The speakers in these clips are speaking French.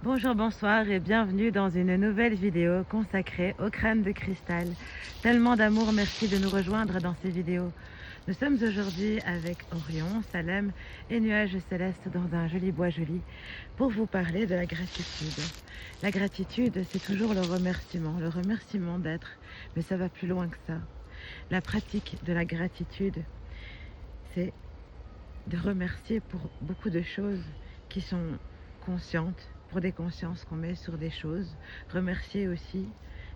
Bonjour, bonsoir et bienvenue dans une nouvelle vidéo consacrée au crâne de cristal. Tellement d'amour, merci de nous rejoindre dans ces vidéos. Nous sommes aujourd'hui avec Orion, Salem et Nuages Célestes dans un joli bois joli pour vous parler de la gratitude. La gratitude, c'est toujours le remerciement d'être, mais ça va plus loin que ça. La pratique de la gratitude, c'est de remercier pour beaucoup de choses qui sont conscientes, pour des consciences qu'on met sur des choses. Remercier aussi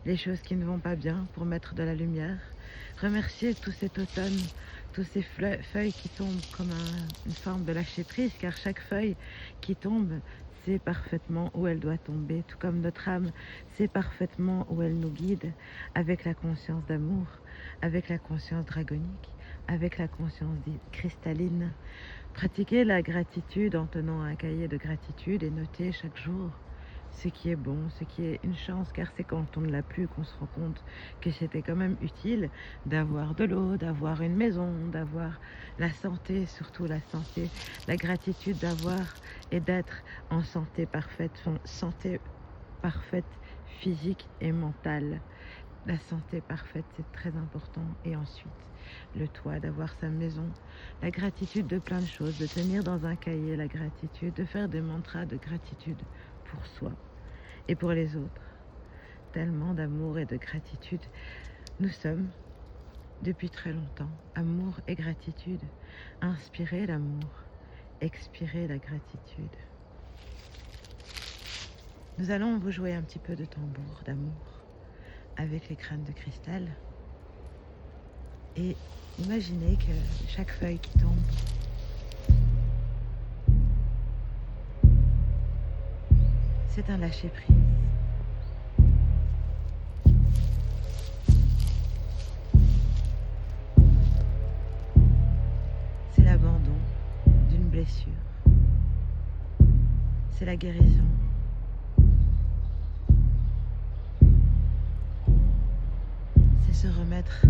les choses qui ne vont pas bien pour mettre de la lumière. Remercier tout cet automne, tous ces feuilles qui tombent comme une forme de lâcher prise, car chaque feuille qui tombe sait parfaitement où elle doit tomber, tout comme notre âme sait parfaitement où elle nous guide, avec la conscience d'amour, avec la conscience dragonique, avec la conscience cristalline. Pratiquer la gratitude en tenant un cahier de gratitude et noter chaque jour ce qui est bon, ce qui est une chance, car c'est quand on ne l'a plus qu'on se rend compte que c'était quand même utile d'avoir de l'eau, d'avoir une maison, d'avoir la santé, surtout la santé, la gratitude d'avoir et d'être en santé parfaite physique et mentale. La santé parfaite, c'est très important. Et ensuite, le toit, d'avoir sa maison. La gratitude de plein de choses, de tenir dans un cahier la gratitude, de faire des mantras de gratitude pour soi et pour les autres. Tellement d'amour et de gratitude. Nous sommes, depuis très longtemps, amour et gratitude. Inspirez l'amour, expirez la gratitude. Nous allons vous jouer un petit peu de tambour d'amour avec les crânes de cristal. Et imaginez que chaque feuille qui tombe c'est un lâcher-prise. C'est l'abandon d'une blessure. C'est la guérison. Se remettre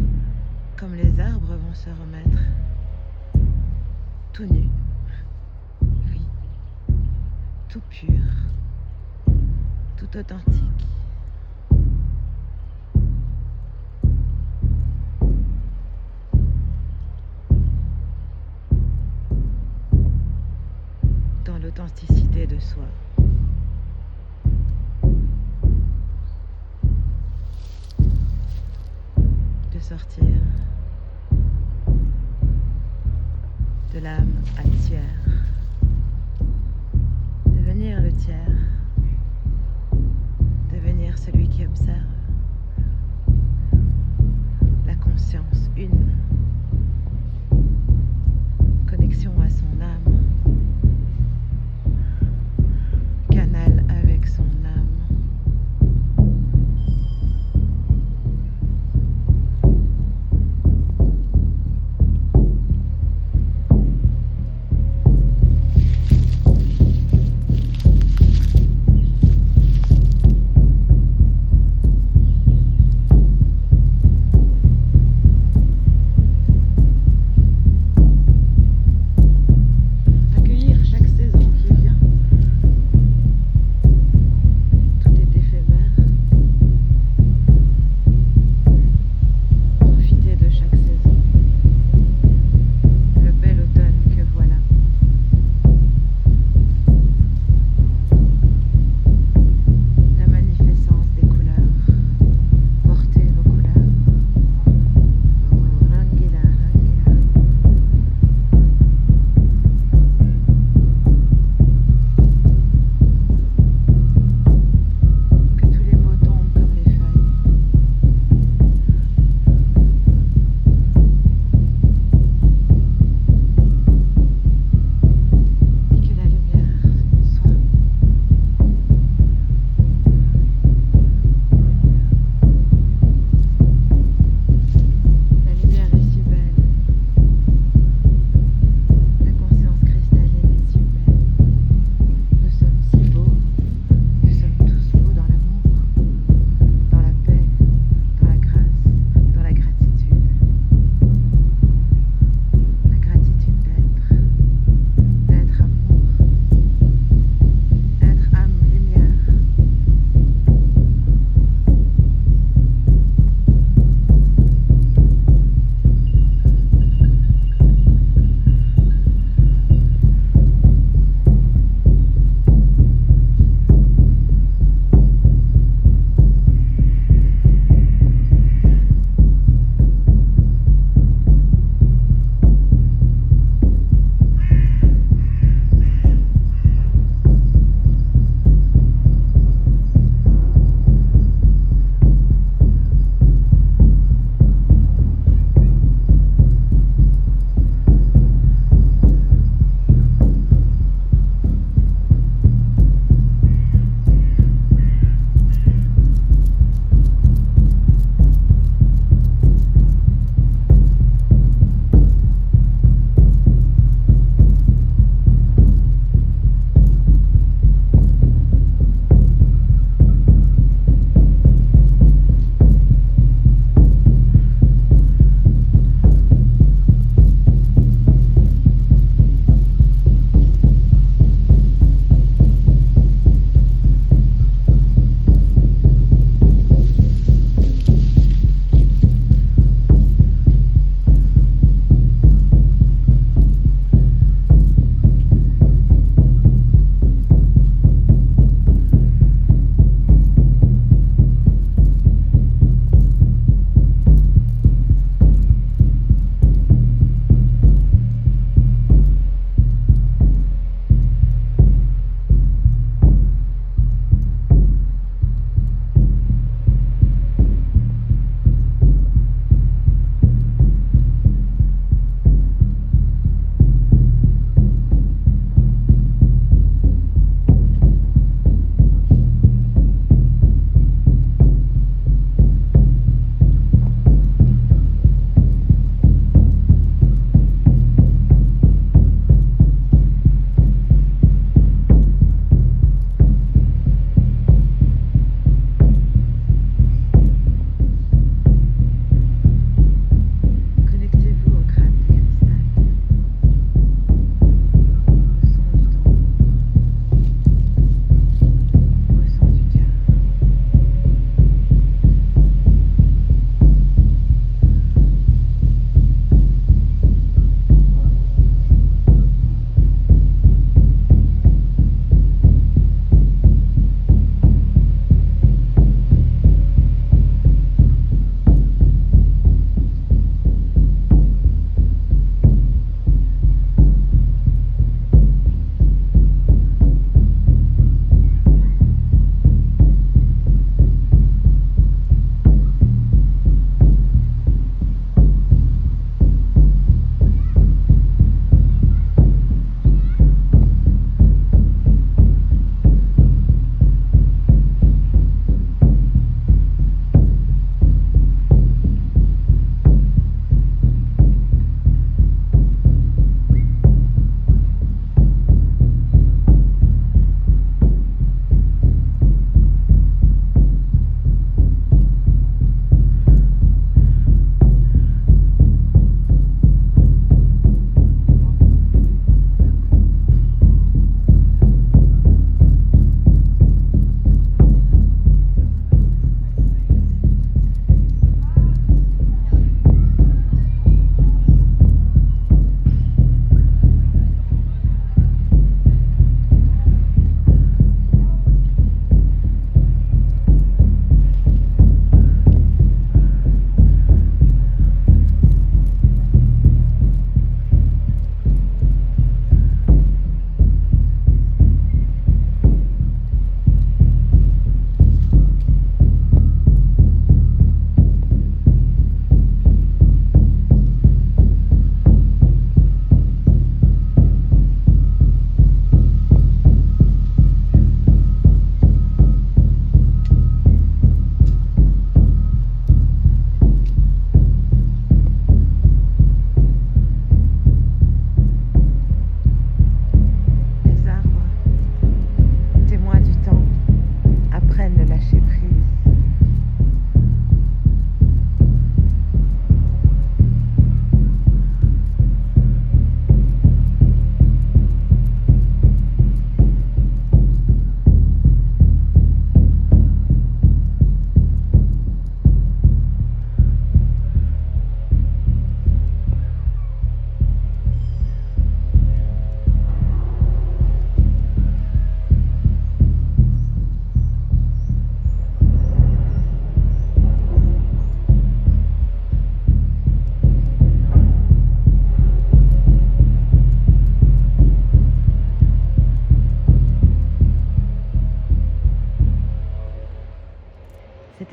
comme les arbres vont se remettre, tout nu, oui, tout pur, tout authentique. Dans l'authenticité de soi. Sortir de l'âme à le tiers, devenir le tiers, devenir celui qui observe, la conscience une, connexion à son âme, canal avec son âme.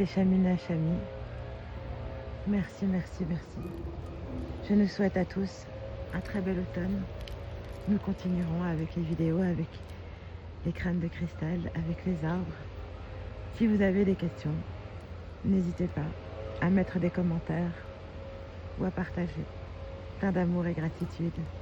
C'était Chamina Chami. Merci, merci, merci. Je nous souhaite à tous un très bel automne. Nous continuerons avec les vidéos, avec les crânes de cristal, avec les arbres. Si vous avez des questions, n'hésitez pas à mettre des commentaires ou à partager. Plein d'amour et gratitude.